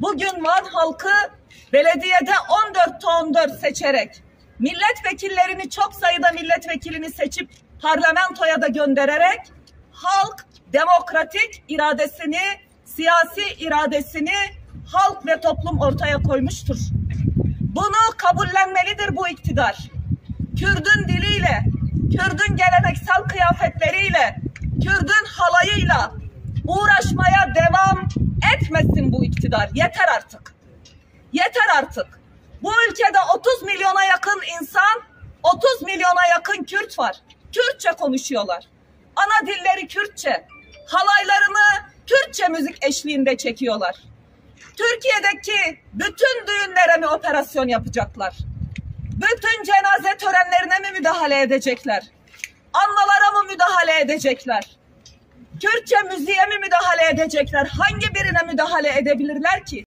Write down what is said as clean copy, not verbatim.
Bugün Van halkı belediyede 14'te 14 seçerek, milletvekillerini çok sayıda milletvekilini seçip parlamentoya da göndererek halk demokratik iradesini, siyasi iradesini halk ve toplum ortaya koymuştur. Bunu kabullenmelidir bu iktidar. Kürdün diliyle, Kürdün geleneksel kıyafetleriyle, Kürdün halayıyla uğraşmaya devam etmesin bu iktidar. Yeter artık. Yeter artık. Bu ülkede 30 milyona yakın insan, 30 milyona yakın Kürt var. Kürtçe konuşuyorlar. Ana dilleri Kürtçe. Halaylarını Kürtçe müzik eşliğinde çekiyorlar. Türkiye'deki bütün düğünlere mi operasyon yapacaklar? Bütün cenaze törenlerine mi müdahale edecekler? Anmalara mı müdahale edecekler? Kürtçe müziğe mi müdahale edecekler? Hangi birine müdahale edebilirler ki?